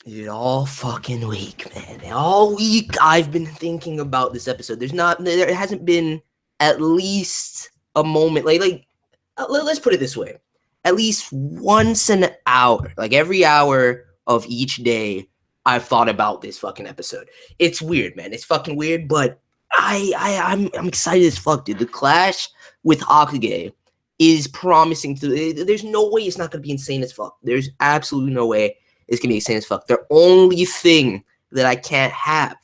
Dude, all fucking week, man. All week I've been thinking about this episode. There hasn't been at least a moment let's put it this way. At least once an hour, like every hour of each day, I've thought about this fucking episode. It's weird, man. It's fucking weird, but I'm excited as fuck, dude. The clash with HAKUGEI is promising to. There's no way it's not gonna be insane as fuck. There's absolutely no way it's gonna be insane as fuck. The only thing that I can't have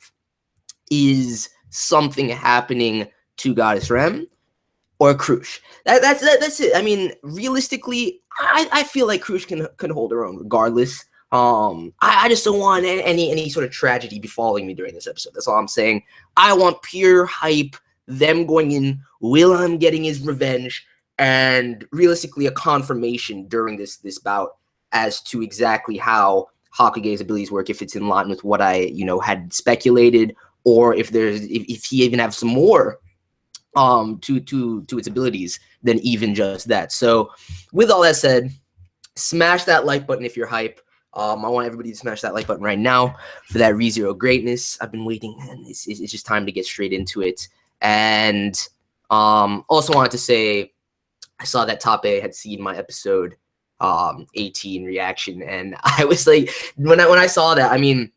is something happening to Goddess Rem or Krush. That's it. I mean, realistically, I feel like Krush can hold her own regardless. I just don't want any sort of tragedy befalling me during this episode. That's all I'm saying. I want pure hype, them going in, Willem getting his revenge, and realistically a confirmation during this bout as to exactly how HAKUGEI's abilities work, if it's in line with what I had speculated, or if he even has some more to its abilities than even just that. So with all that said, smash that like button if you're hype. I want everybody to smash that like button right now for that ReZero greatness. I've been waiting, and it's just time to get straight into it. And also wanted to say, I saw that Tape had seen my episode 18 reaction, and I was like, when I saw that, I mean,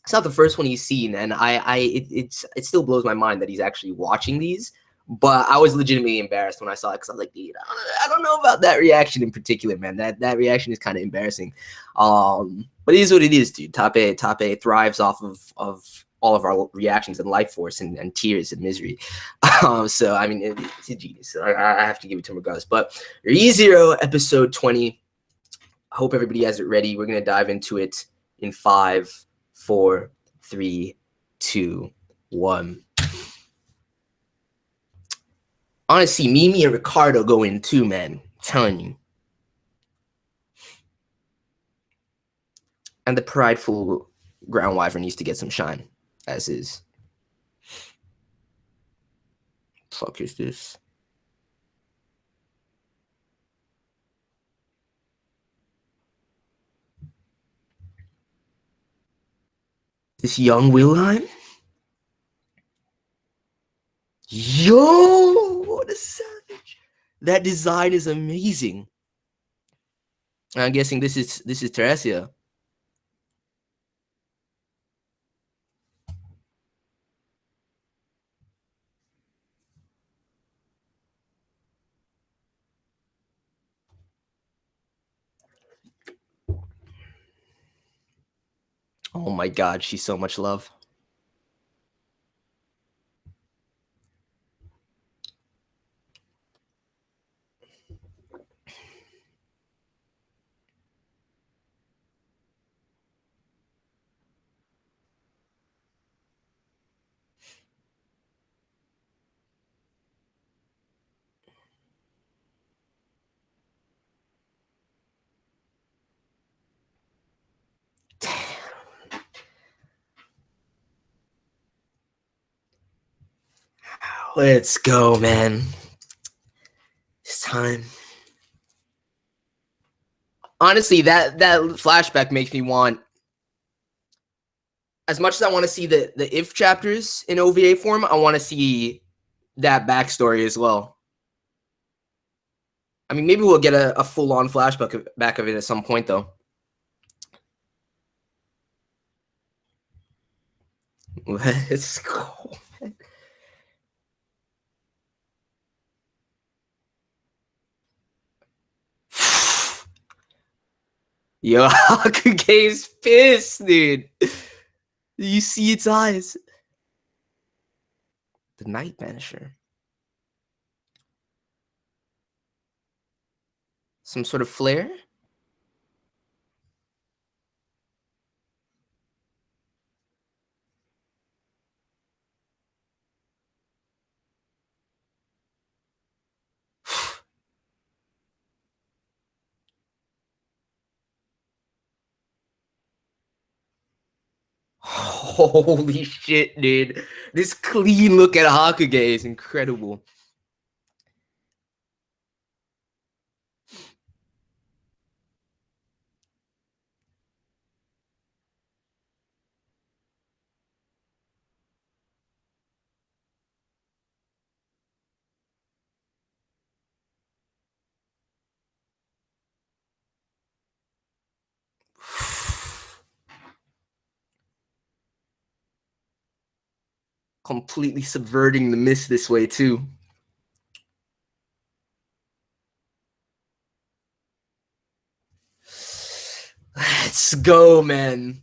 it's not the first one he's seen, and it still blows my mind that he's actually watching these. But I was legitimately embarrassed when I saw it, because I was like, dude, I don't know about that reaction in particular, man. That reaction is kind of embarrassing. But it is what it is, dude. Tape thrives off of all of our reactions and life force and tears and misery. So I mean, it's a genius. So I have to give it to him regardless. But ReZero episode 20. I hope everybody has it ready. We're gonna dive into it in 5, 4, 3, 2, 1. I want to see Mimi and Ricardo go in too, man. I'm telling you. And the prideful ground wyvern needs to get some shine, as is. Fuck is this? This young Wilhelm? Yo, what a savage! That design is amazing. I'm guessing this is Teresia. Oh my god, she's so much love. Let's go, man. It's time. Honestly, that flashback makes me want, as much as I want to see the if chapters in OVA form, I want to see that backstory as well. I mean, maybe we'll get a full-on flashback back of it at some point, though. Let's go. Yo, Hakugei's pissed, dude. You see its eyes. The Night Banisher. Some sort of flare? Holy shit, dude. This clean look at Hakugei is incredible. completely subverting the mist this way too. Let's go, man.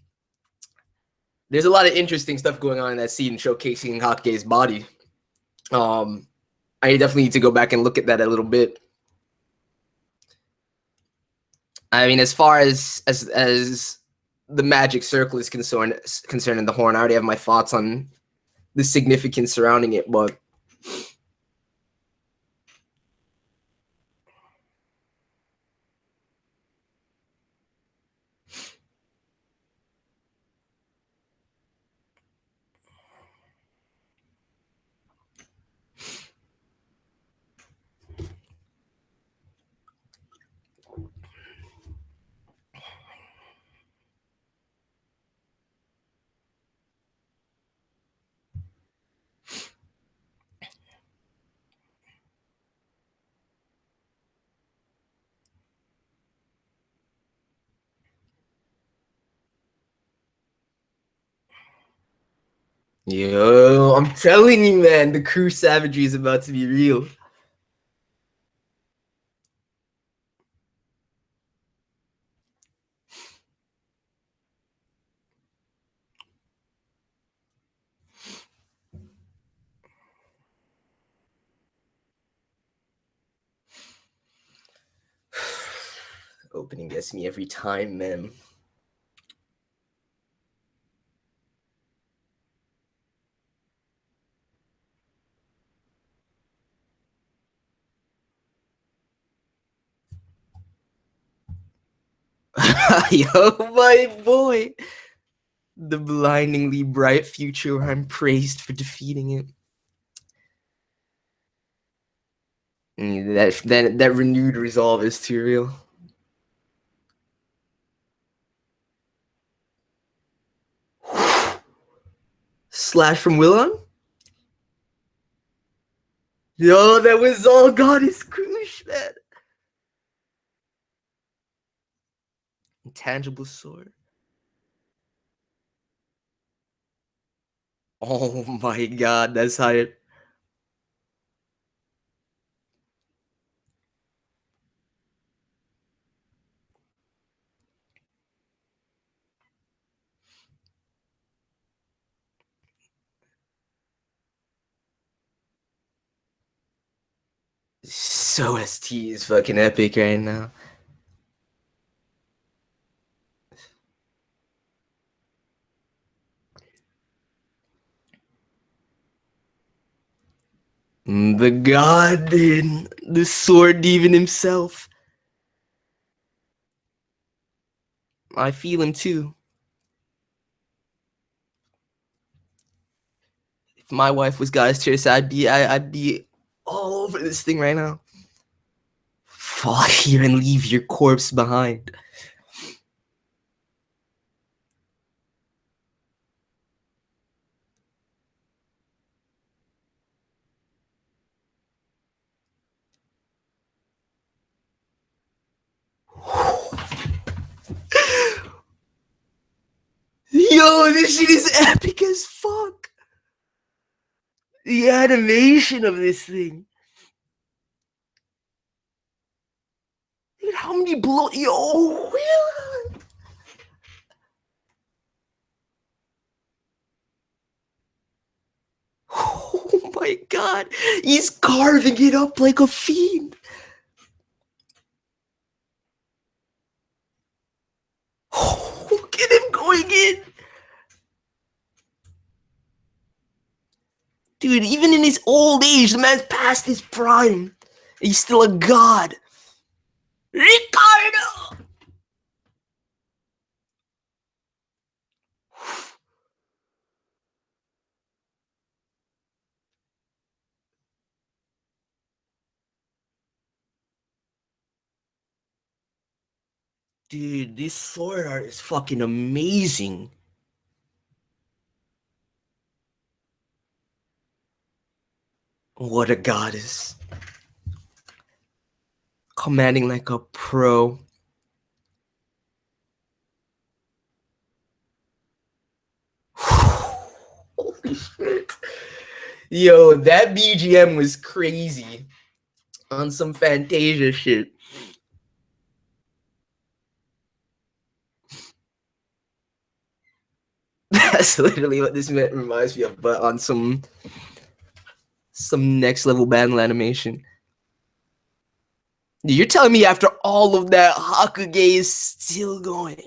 There's a lot of interesting stuff going on in that scene showcasing Hakugei's body. I definitely need to go back and look at that a little bit. I mean, as far as the magic circle is concerned in the horn, I already have my thoughts on the significance surrounding it, but yo, I'm telling you, man, the crew savagery is about to be real. Opening gets me every time, man. Yo, my boy. The blindingly bright future where I'm praised for defeating it. That renewed resolve is too real. Slash from Willon? Yo, that was all Goddess Krush, man. Intangible sword. Oh my god, that's hype. So ST is fucking epic right now. The god, man. The sword demon himself. I feel him too. If my wife was Goddess Chase, I'd be all over this thing right now. Fall here and leave your corpse behind. Yo, this shit is epic as fuck. The animation of this thing. Dude, how many blow? Yo, Will. Oh my god. He's carving it up like a fiend. Oh, look at him going in. Dude, even in his old age, the man's past his prime. He's still a god. Ricardo! Dude, this sword art is fucking amazing. What a goddess. Commanding like a pro. Holy shit. Yo, that BGM was crazy on some Fantasia shit. That's literally what this reminds me of, but on some next level battle animation. You're telling me after all of that, HAKUGEI is still going?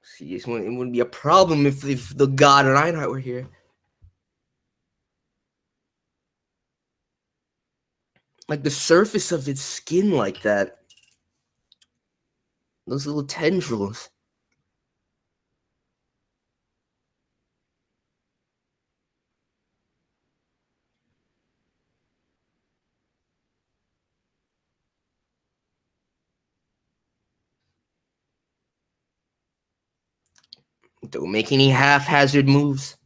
See, it wouldn't be a problem if the god Reinhardt were here. Like the surface of its skin, like that. Those little tendrils. Don't make any haphazard moves.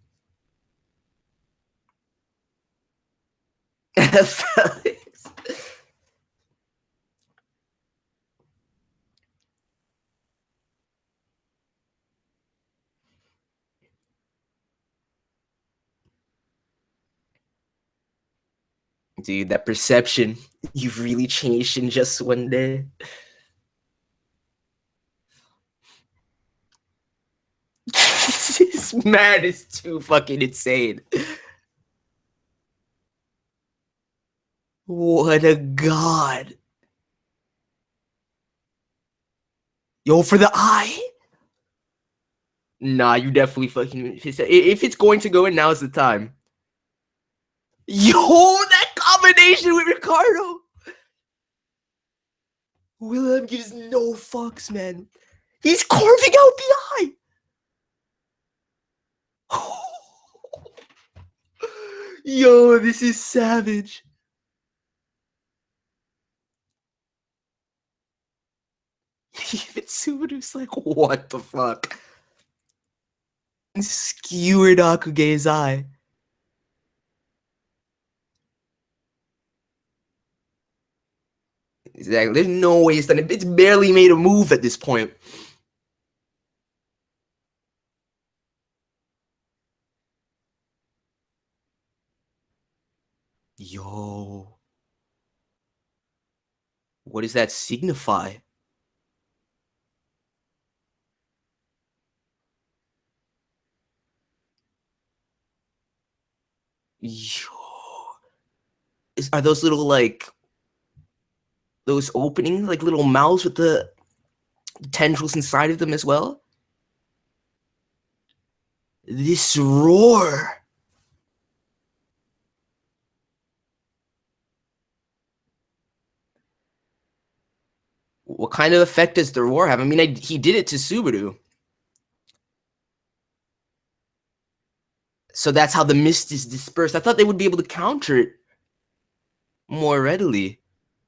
Dude, that perception, you've really changed in just one day. This man is too fucking insane. What a god. Yo, for the eye? Nah, you definitely fucking. If it's going to go in, now's the time. Yo, that combination with Ricardo. Willem gives no fucks, man. He's carving out the eye. Yo, this is savage. Even Subaru's like, what the fuck? Skewered Hakugei's eye. Exactly. There's no way it's done. It's barely made a move at this point. Yo. What does that signify? Yo. Are those little, like, those openings, like little mouths with the tendrils inside of them as well? This roar. What kind of effect does the roar have? I mean, he did it to Subaru. So that's how the mist is dispersed. I thought they would be able to counter it more readily.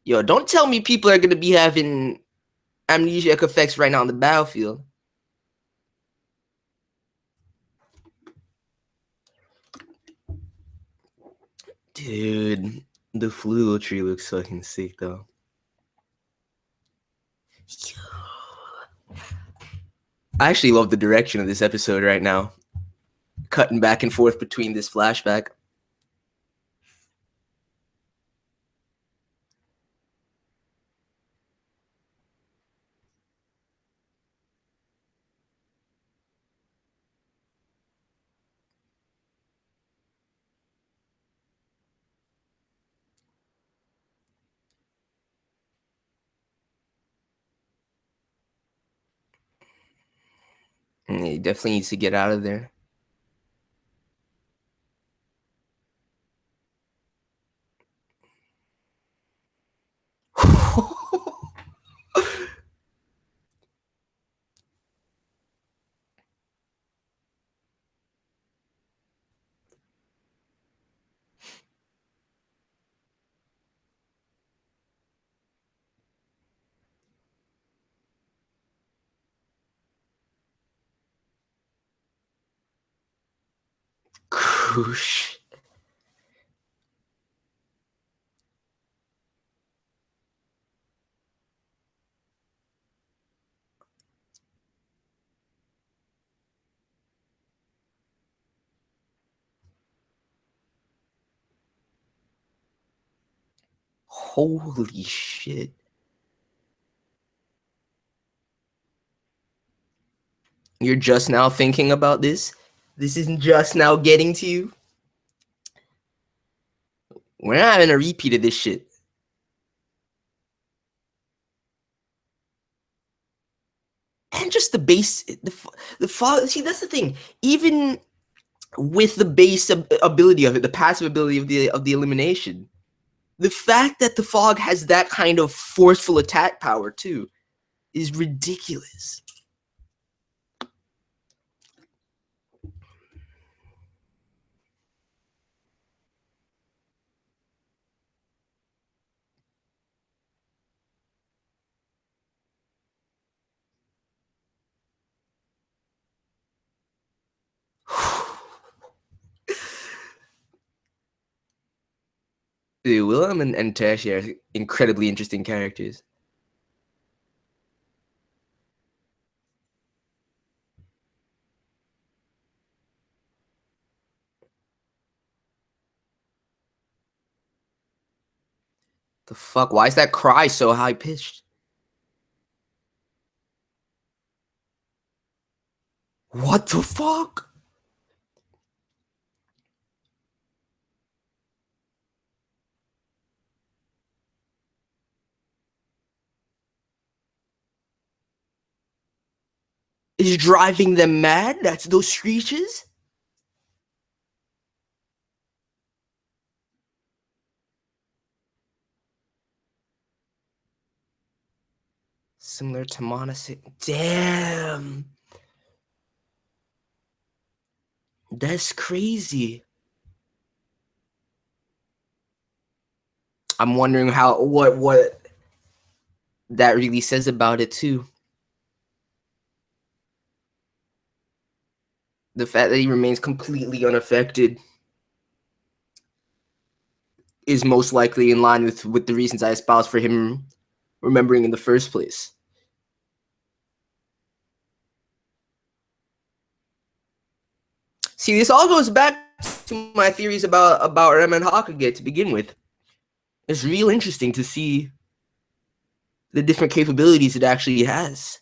Yo, don't tell me people are going to be having amnesiac effects right now on the battlefield. Dude, the fluo tree looks fucking sick, though. I actually love the direction of this episode right now. Cutting back and forth between this flashback. He definitely needs to get out of there. Koosh. Holy shit. You're just now thinking about this? This isn't just now getting to you? We're not having a repeat of this shit. And just the base, the see, that's the thing. Even with the base ability of it, the passive ability of the elimination, the fact that the fog has that kind of forceful attack power too is ridiculous. Dude, Willem and Tashi are incredibly interesting characters. The fuck? Why is that cry so high pitched? What the fuck? Is driving them mad? That's those screeches? Similar to Monase. Damn. That's crazy. I'm wondering what that really says about it too. The fact that he remains completely unaffected is most likely in line with the reasons I espoused for him remembering in the first place. See, this all goes back to my theories about Rem and HAKUGEI to begin with. It's real interesting to see the different capabilities it actually has.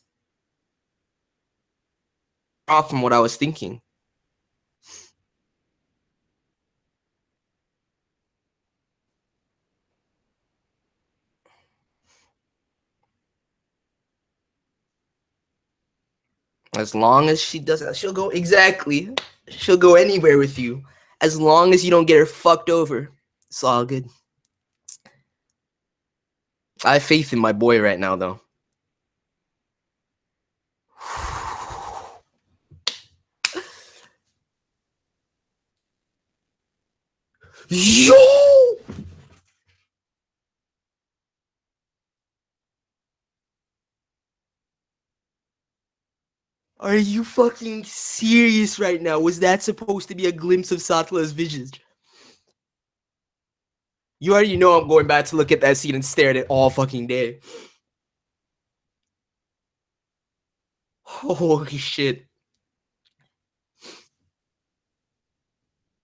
Off from what I was thinking. As long as she doesn't, she'll go exactly. She'll go anywhere with you. As long as you don't get her fucked over, it's all good. I have faith in my boy right now, though. Yo! Are you fucking serious right now? Was that supposed to be a glimpse of Satla's visage? You already know I'm going back to look at that scene and stare at it all fucking day. Holy shit.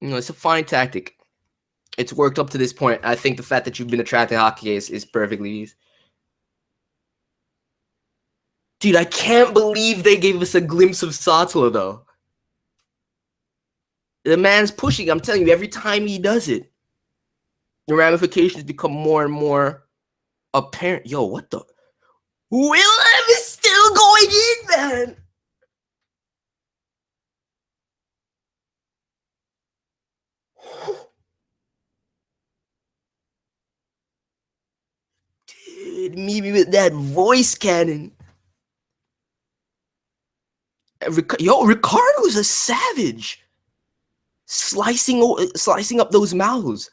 You know, it's a fine tactic. It's worked up to this point. I think the fact that you've been attracted to HAKUGEI is perfectly easy. Dude, I can't believe they gave us a glimpse of Satla, though. The man's pushing. I'm telling you, every time he does it, the ramifications become more and more apparent. Yo, what the? Willem is still going in, man. Dude, me with that voice cannon. Yo, Ricardo's a savage. Slicing up those mouths.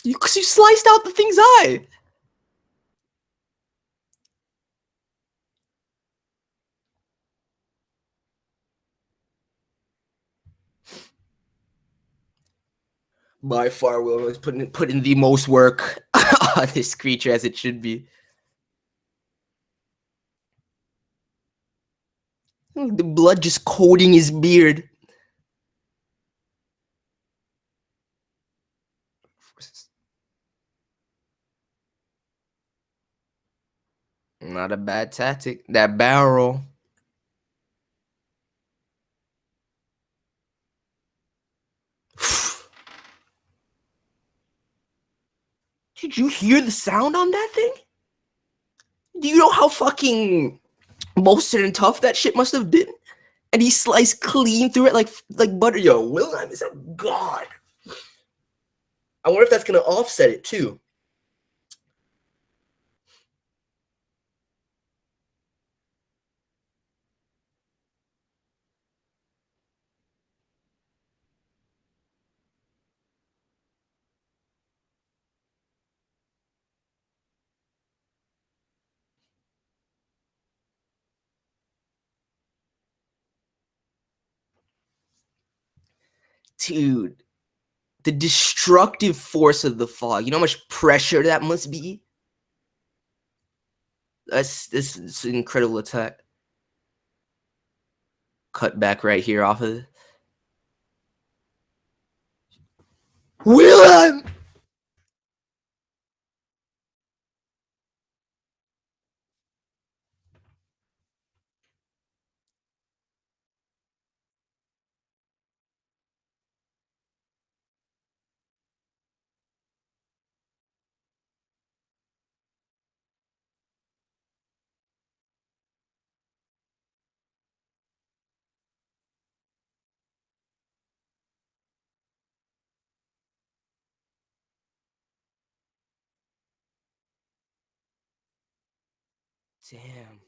Because you sliced out the thing's eye. By far, Will is putting the most work on this creature as it should be. The blood just coating his beard. Not a bad tactic. That barrel. Did you hear the sound on that thing? Do you know how fucking bolstered and tough that shit must have been? And he sliced clean through it like butter. Yo, Wilhelm is a god. I wonder if that's gonna offset it too. Dude, the destructive force of the fog. You know how much pressure that must be? This is an incredible attack. Cut back right here off of it. Wilhelm! Damn.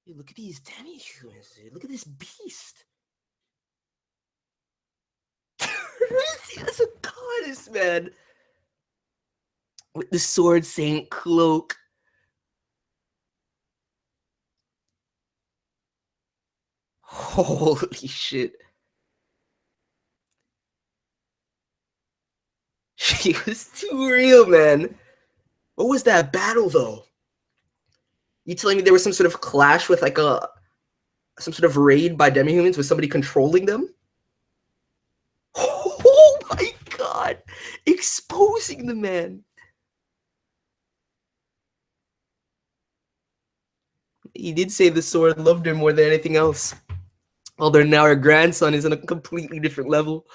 Dude, look at these demi-humans, dude. Look at this beast. That's a goddess, man. With the sword saint cloak. Holy shit. She was too real, man. What was that battle, though? You telling me there was some sort of clash with like some sort of raid by demi-humans with somebody controlling them? Oh my god! Exposing the man. He did say the sword loved her more than anything else. Although now her grandson is on a completely different level.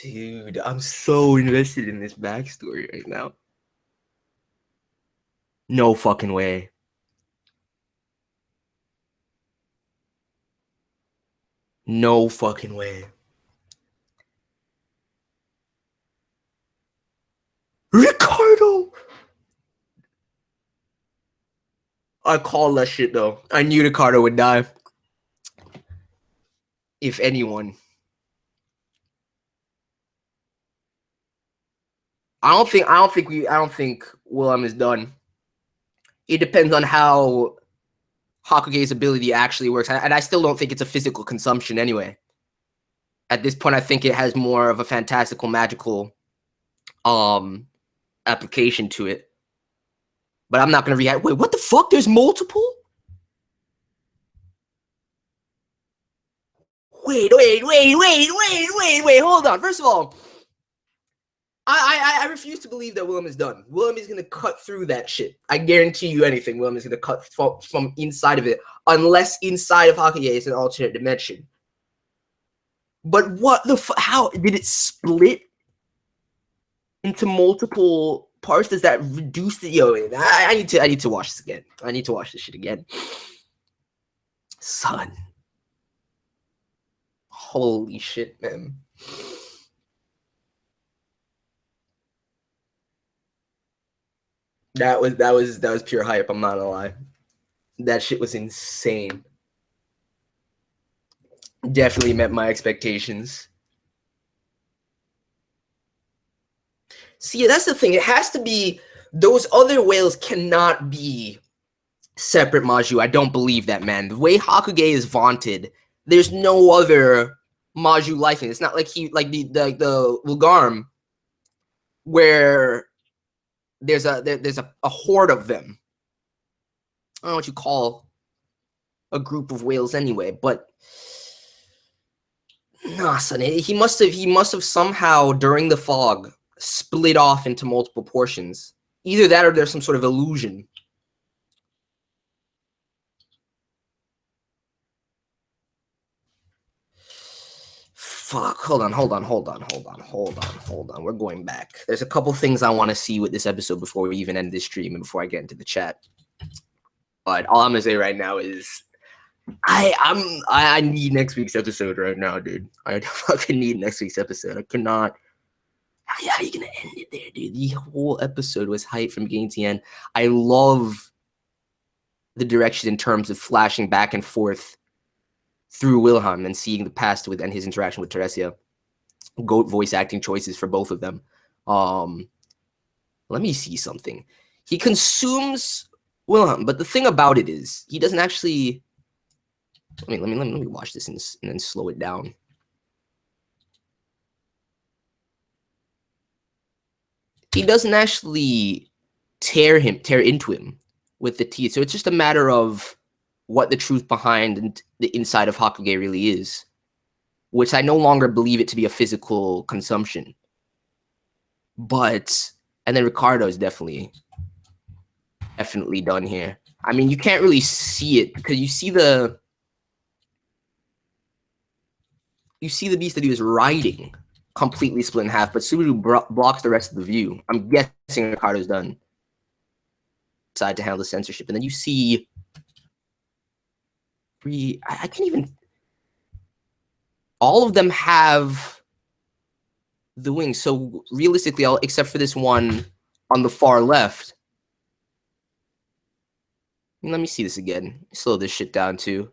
Dude, I'm so invested in this backstory right now. No fucking way. No fucking way. Ricardo! I called that shit though. I knew Ricardo would die. If anyone. I don't think Willem is done. It depends on how Hakugei's ability actually works. And I still don't think it's a physical consumption anyway. At this point, I think it has more of a fantastical, magical application to it. But I'm not gonna react. Wait, what the fuck? There's multiple? Wait, hold on. First of all, I refuse to believe that Willem is done. Willem is gonna cut through that shit. I guarantee you anything. Willem is gonna cut from inside of it, unless inside of Hakugei is an alternate dimension. But what the how did it split into multiple parts does that reduce the I need to watch this again. I need to watch this shit again. Son. Holy shit, man. That was pure hype, I'm not gonna lie. That shit was insane. Definitely met my expectations. See, that's the thing. It has to be, those other whales cannot be separate Maju. I don't believe that, man. The way HAKUGEI is vaunted, there's no other Maju like it. It's not like the Lugarm, where there's a horde of them. I don't know what you call a group of whales anyway, but nah, son. He must have somehow during the fog split off into multiple portions. Either that or there's some sort of illusion. Fuck, hold on. We're going back. There's a couple things I want to see with this episode before we even end this stream and before I get into the chat. But all I'm gonna say right now is I need next week's episode right now, dude. I fucking need next week's episode. I cannot. How are you gonna end it there, dude? The whole episode was hype from beginning to end. I love the direction in terms of flashing back and forth through Wilhelm and seeing the past and his interaction with Teresia. GOAT voice acting choices for both of them. Let me see something. He consumes Wilhelm, but the thing about it is he doesn't actually. Let me watch this and then slow it down. He doesn't actually tear into him with the teeth. So it's just a matter of what the truth behind the inside of HAKUGEI really is, which I no longer believe it to be a physical consumption. But, and then Ricardo is definitely done here. I mean, you can't really see it because you see the beast that he was riding completely split in half, but Subaru blocks the rest of the view. I'm guessing Ricardo's done. Decide to handle the censorship, and then you see I can't even. All of them have the wings, so realistically, except for this one on the far left. Let me see this again. Slow this shit down too.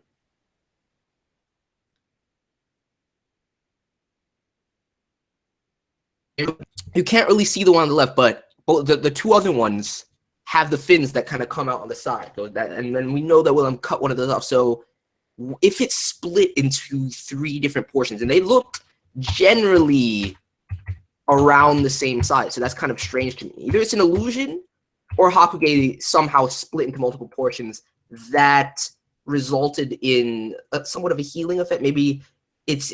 You can't really see the one on the left, but the two other ones have the fins that kind of come out on the side. So and then we know that Wilhelm cut one of those off. So if it's split into 3 different portions, and they look generally around the same size, so that's kind of strange to me. Either it's an illusion, or HAKUGEI somehow split into multiple portions that resulted in somewhat of a healing effect. Maybe it's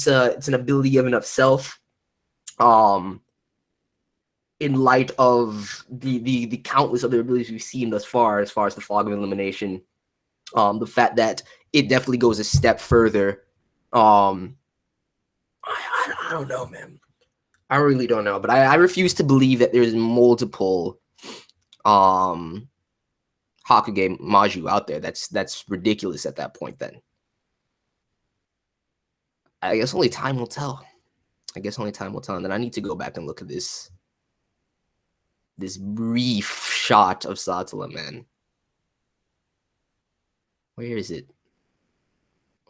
an ability of and of self. In light of the countless other abilities we've seen thus far, as far as the fog of elimination, the fact that it definitely goes a step further. I don't know, man. I really don't know, but I refuse to believe that there's multiple HAKUGEI Maju out there. That's ridiculous at that point. Then I guess only time will tell. And then I need to go back and look at this brief shot of Satala, man. Where is it?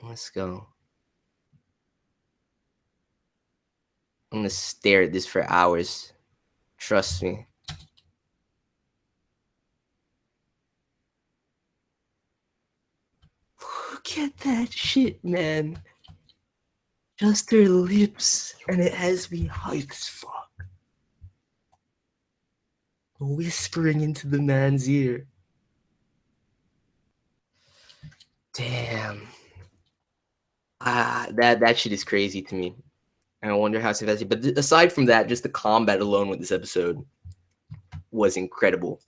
Let's go. I'm gonna stare at this for hours. Trust me. Look at that shit, man. Just her lips, and it has me hyped as fuck. Whispering into the man's ear. Damn. That shit is crazy to me. And I wonder how Sylvester. But aside from that, just the combat alone with this episode was incredible.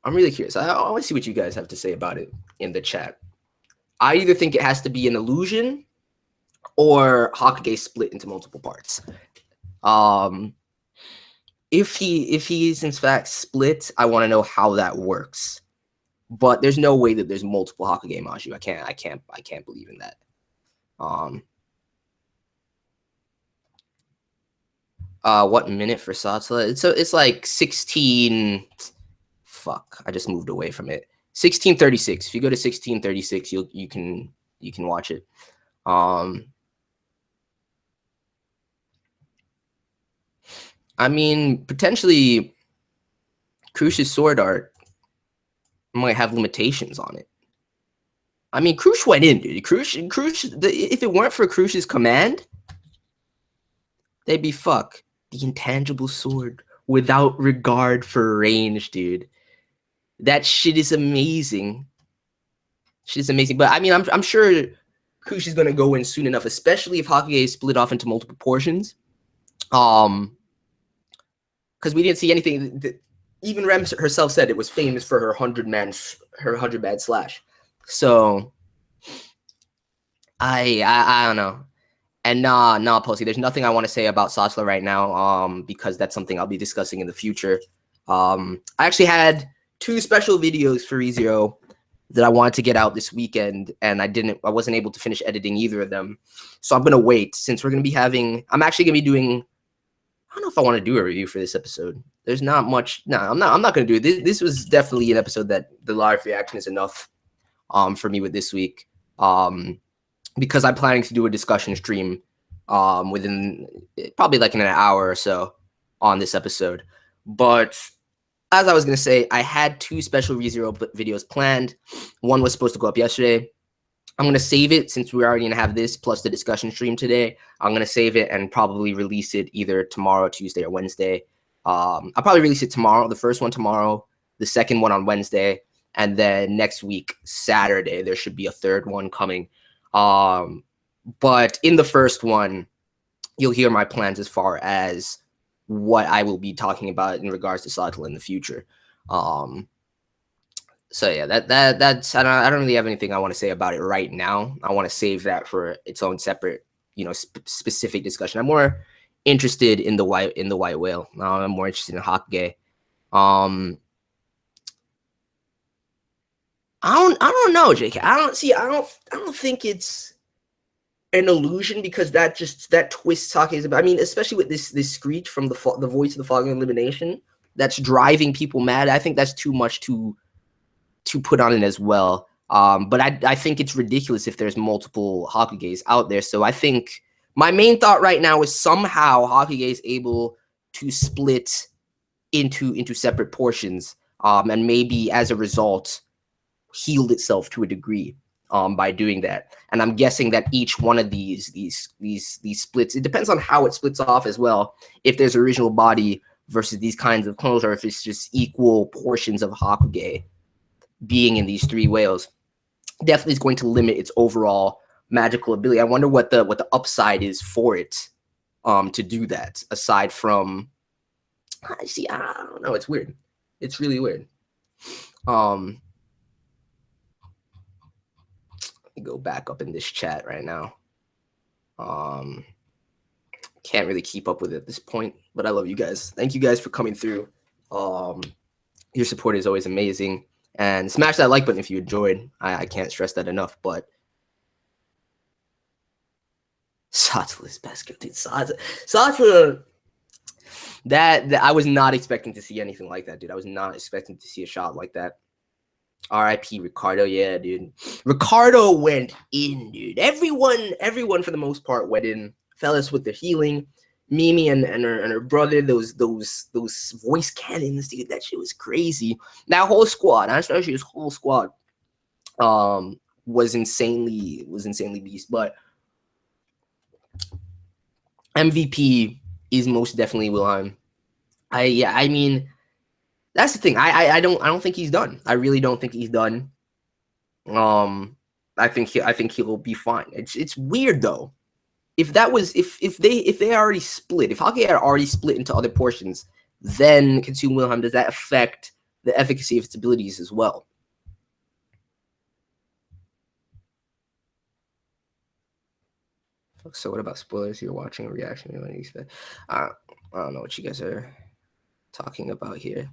I'm really curious. I want to see what you guys have to say about it in the chat. I either think it has to be an illusion or HAKUGEI split into multiple parts. If he is in fact split, I want to know how that works. But there's no way that there's multiple Hakugei Maju. I can't believe in that. What minute for Satsula? It's like 16. Fuck, I just moved away from it. 16:36. If you go to 16:36, you can watch it. I mean, potentially, Krush's sword art might have limitations on it. I mean, Krush went in, dude. Krush, if it weren't for Krush's command, they'd be fuck. The intangible sword without regard for range, dude. That shit is amazing. Shit is amazing. But I mean, I'm sure Krush is gonna go in soon enough, especially if Hakugei is split off into multiple portions. Because we didn't see anything. Even Rem herself said it was famous for her 100-man slash. So I don't know. And nah, Posey, there's nothing I want to say about Satsula right now, because that's something I'll be discussing in the future. I actually had 2 special videos for ReZero that I wanted to get out this weekend, and I wasn't able to finish editing either of them. So I'm gonna wait, since we're gonna be having. I'm actually gonna be doing. I don't know if I want to do a review for this episode. There's not much. No, I'm not gonna do it. This was definitely an episode that the live reaction is enough, for me with this week. Because I'm planning to do a discussion stream within probably like in an hour or so on this episode. But as I was going to say, I had 2 special ReZero videos planned. One was supposed to go up yesterday. I'm going to save it since we're already going to have this plus the discussion stream today. I'm going to save it and probably release it either tomorrow, Tuesday, or Wednesday. I'll probably release it tomorrow, the first one tomorrow, the second one on Wednesday, and then next week, Saturday, there should be a third one coming. But in the first one, you'll hear my plans as far as what I will be talking about in regards to Satsula in the future. So yeah, that's I don't really have anything I want to say about it right now. I want to save that for its own separate, specific discussion. I'm more interested in the white whale. I'm more interested in Hakugei. I don't know, JK. I don't think it's an illusion, because that twists Sake's about. I mean, especially with this screech from the voice of the following elimination, that's driving people mad. I think that's too much to put on it as well. But I think it's ridiculous if there's multiple Hakugeis out there. So I think my main thought right now is somehow Hakugei is able to split into separate portions, and maybe as a result healed itself to a degree by doing that. And I'm guessing that each one of these splits, it depends on how it splits off as well. If there's original body versus these kinds of clones, or if it's just equal portions of Hakugei being in these 3 whales, definitely is going to limit its overall magical ability. I wonder what the upside is for it to do that, aside from I don't know, it's weird. It's really weird. Go back up in this chat right now. Can't really keep up with it at this point, but I love you guys. Thank you guys for coming through. Your support is always amazing, and smash that like button if you enjoyed. I can't stress that enough. But Satsula's best girl, dude. Satsula. That I was not expecting to see anything like that, dude. I was not expecting to see a shot like that. R.I.P. Ricardo, yeah, dude. Ricardo went in, dude. Everyone for the most part went in. Fellas with the healing, Mimi and her brother, those voice cannons, dude. That shit was crazy. That whole squad, especially his whole squad, was insanely beast. But MVP is most definitely Wilhelm. I mean. That's the thing. I don't think he's done. I really don't think he's done. I think he'll be fine. It's weird though. If they already split, if Hakugei had already split into other portions, then consume Wilhelm, does that affect the efficacy of its abilities as well? So what about spoilers? You're watching a reaction. What do you expect? I don't know what you guys are talking about here.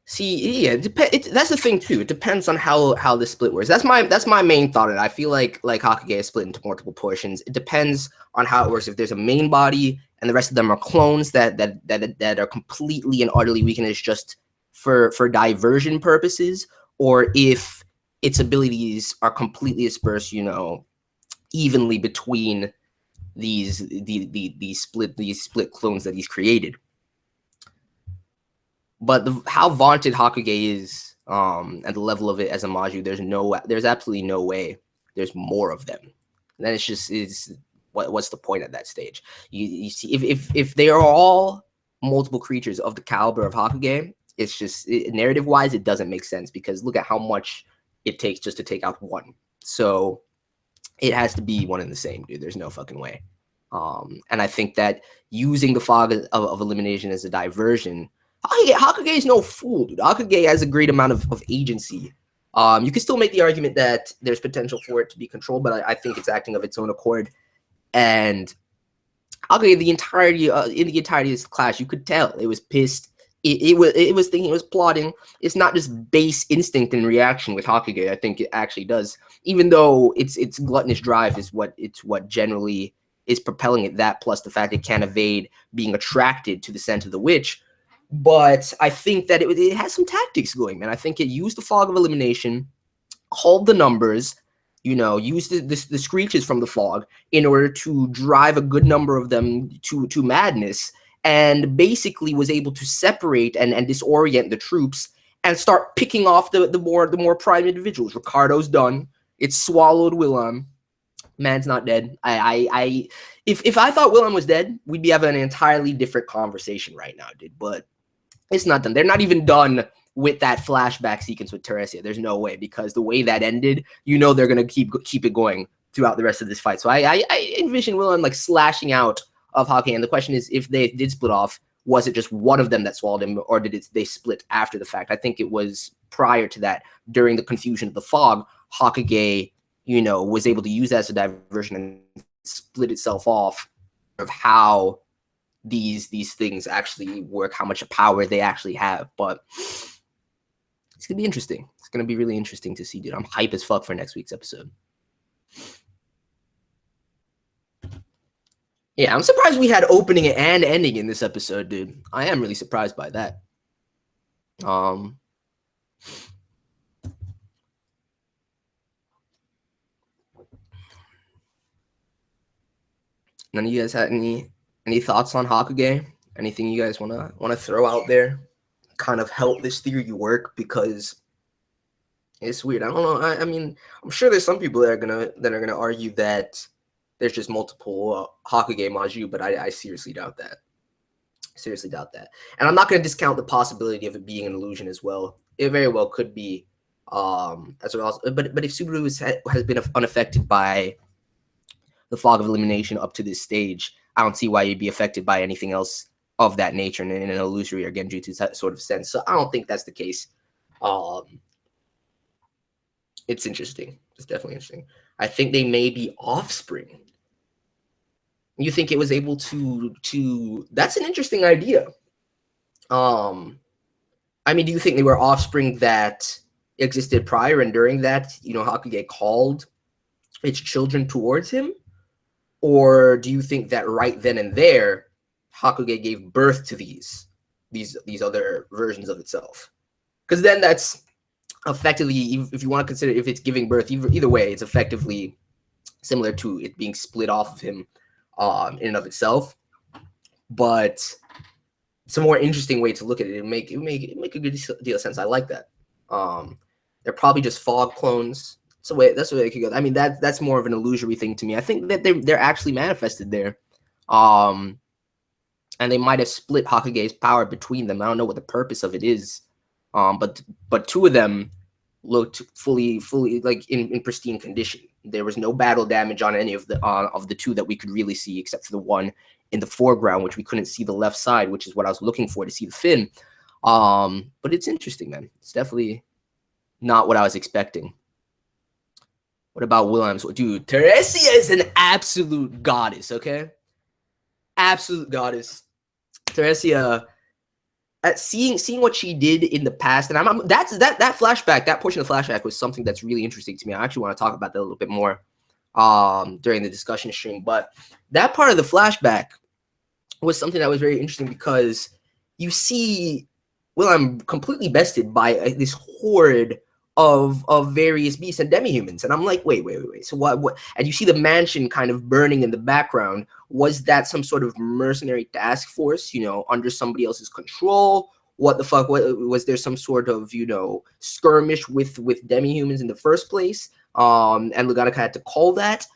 See, yeah, that's the thing too. It depends on how the split works. That's my main thought on it. I feel like Hakugei is split into multiple portions. It depends on how it works. If there's a main body and the rest of them are clones that are completely and utterly weak and it's just for diversion purposes, or if its abilities are completely dispersed, evenly between these split clones that he's created. But how vaunted Hakugei is, at the level of it as a Maju, there's absolutely no way there's more of them. And then what's the point at that stage? You see, if they are all multiple creatures of the caliber of Hakugei, it's just narrative wise, it doesn't make sense because look at how much it takes just to take out one. So it has to be one and the same, dude. There's no fucking way. And I think that using the fog of elimination as a diversion, Hakugei is no fool, dude. Hakugei has a great amount of agency. You can still make the argument that there's potential for it to be controlled, but I think it's acting of its own accord. And Hakugei, in the entirety of this clash, you could tell it was pissed. It was thinking, it was plotting. It's not just base instinct and reaction with Hakugei. I think it actually does, even though its gluttonous drive is what generally is propelling it. That plus the fact it can't evade being attracted to the scent of the witch. But I think that it has some tactics going, man. I think it used the fog of elimination, called the numbers, used the screeches from the fog in order to drive a good number of them to madness, and basically was able to separate and disorient the troops and start picking off the more prime individuals. Ricardo's done. It's swallowed Willem. Man's not dead. If I thought Willem was dead, we'd be having an entirely different conversation right now, dude. But it's not done. They're not even done with that flashback sequence with Teresia. There's no way, because the way that ended, they're gonna keep it going throughout the rest of this fight. So I envision Willem like slashing out of Hawkeye. And the question is, if they did split off, was it just one of them that swallowed him, or did they split after the fact? I think it was prior to that, during the confusion of the fog, Hokage, was able to use that as a diversion and split itself off of how these things actually work, how much power they actually have. But it's gonna be interesting. It's gonna be really interesting to see, dude. I'm hype as fuck for next week's episode. Yeah, I'm surprised we had opening and ending in this episode, dude. I am really surprised by that. None of you guys had any thoughts on Hakuge? Anything you guys wanna throw out there, kind of help this theory work? Because it's weird. I don't know. I mean, I'm sure there's some people that are gonna argue that there's just multiple Hakuge Maju, but I seriously doubt that. Seriously doubt that. And I'm not gonna discount the possibility of it being an illusion as well. It very well could be. That's what also. But if Subaru has been unaffected by the fog of elimination up to this stage, I don't see why you'd be affected by anything else of that nature in an illusory or genjutsu sort of sense. So I don't think that's the case. It's interesting. It's definitely interesting. I think they may be offspring. You think it was able to that's an interesting idea. I mean, do you think they were offspring that existed prior, and during that, Hakuge called its children towards him? Or do you think that right then and there, Hakuge gave birth to these other versions of itself? Because then that's effectively, if you want to consider if it's giving birth, either way, it's effectively similar to it being split off of him in and of itself. But it's a more interesting way to look at it. It make a good deal of sense. I like that. They're probably just fog clones. That's the way it could go. I mean, that's more of an illusory thing to me. I think that they're actually manifested there. And they might have split Hakuge's power between them. I don't know what the purpose of it is. But two of them looked fully like in pristine condition. There was no battle damage on any of the two that we could really see, except for the one in the foreground, which we couldn't see the left side, which is what I was looking for to see the fin. But it's interesting, man. It's definitely not what I was expecting. What about Williams? Dude, Teresia is an absolute goddess, okay? Absolute goddess. Teresia, seeing what she did in the past, and that flashback, that portion of the flashback was something that's really interesting to me. I actually want to talk about that a little bit more during the discussion stream. But that part of the flashback was something that was very interesting because you see, well, I'm completely bested by this horde of various beasts and demi-humans, and I'm like, wait. So what? And you see the mansion kind of burning in the background. Was that some sort of mercenary task force, under somebody else's control? What the fuck? What was there some sort of skirmish with demi-humans in the first place? And Luganica had to call that.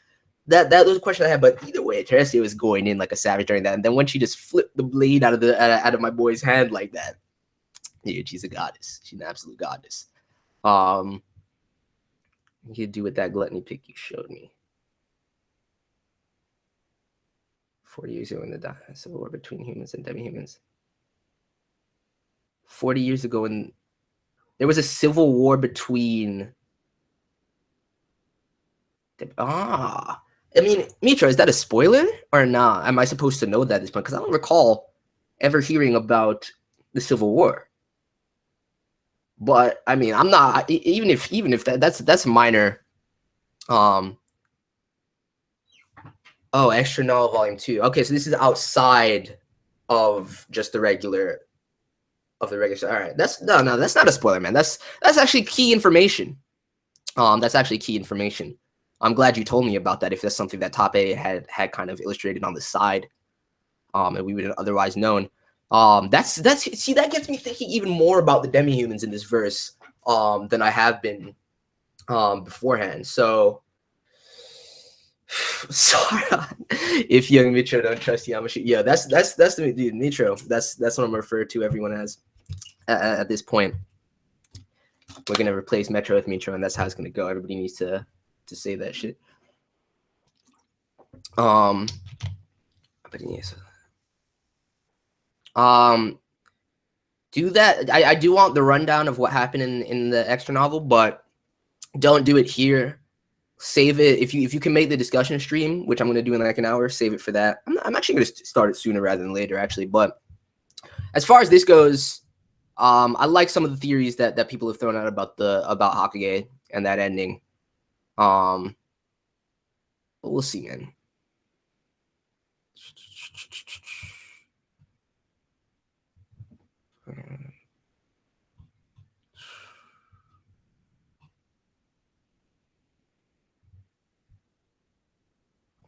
That was a question I had, but either way, Teresia was going in like a savage during that. And then when she just flipped the blade out of my boy's hand like that, dude, she's a goddess. She's an absolute goddess. You do with that gluttony pic you showed me. 40 years ago in the civil war between humans and demi-humans. 40 years ago, when there was a civil war between. I mean, Mitra, is that a spoiler or not? Am I supposed to know that at this point? Because I don't recall ever hearing about the Civil War. But I mean, I'm not even if that's minor. Oh, extra novel volume 2. Okay, so this is outside of just the regular. All right, that's not a spoiler, man. That's actually key information. That's actually key information. I'm glad you told me about that. If that's something that Top A had kind of illustrated on the side, and we would have otherwise known. That gets me thinking even more about the demi-humans in this verse than I have been beforehand. So sorry if young Mitro don't trust Yamashita. Yeah, that's the dude, Mitro. That's what I'm referred to everyone as at this point. We're gonna replace Metro with Mitro, and that's how it's gonna go. Everybody needs to say that shit. But yes. Do that. I do want the rundown of what happened in the extra novel, but don't do it here. Save it if you can make the discussion stream, which I'm going to do in like an hour. Save it for that. I'm actually going to start it sooner rather than later, actually. But as far as this goes, I like some of the theories that people have thrown out about HAKUGEI and that ending. But we'll see, man.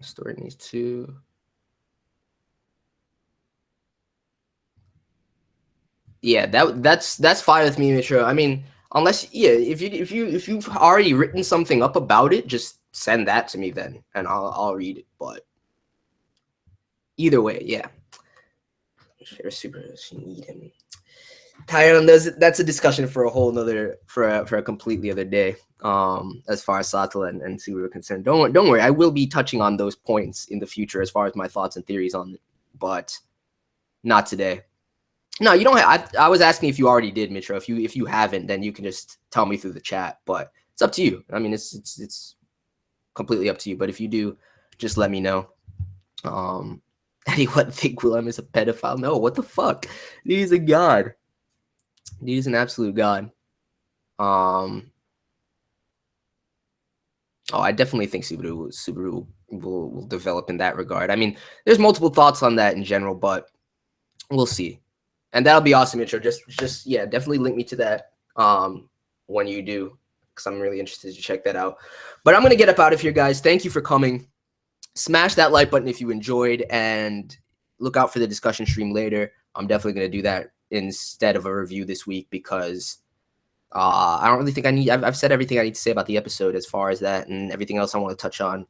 Story needs to. Yeah, that's fine with me, Mitro. I mean, unless if you've already written something up about it, just send that to me then, and I'll read it. But either way, yeah. Super. She need him. Tyron, that's a discussion for a whole nother for a completely other day. As far as Satala and Subaru are concerned, don't worry. I will be touching on those points in the future as far as my thoughts and theories on it, but not today. No, you don't. I was asking if you already did, Mitro. If you haven't, then you can just tell me through the chat. But it's up to you. I mean, it's completely up to you. But if you do, just let me know. Anyone think Willem is a pedophile? No, what the fuck? He's a god. He's an absolute god. Oh, I definitely think Subaru will develop in that regard. I mean, there's multiple thoughts on that in general, but we'll see. And that'll be awesome, intro. Just yeah, definitely link me to that when you do, because I'm really interested to check that out. But I'm gonna get up out of here, guys. Thank you for coming. Smash that like button if you enjoyed, and look out for the discussion stream later. I'm definitely gonna do that instead of a review this week because I don't really think I need. I've said everything I need to say about the episode as far as that, and everything else I want to touch on.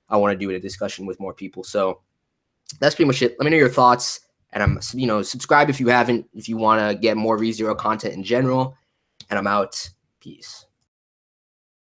I want to do a discussion with more people. So that's pretty much it. Let me know your thoughts. And subscribe if you haven't, if you want to get more ReZero content in general. And I'm out. Peace.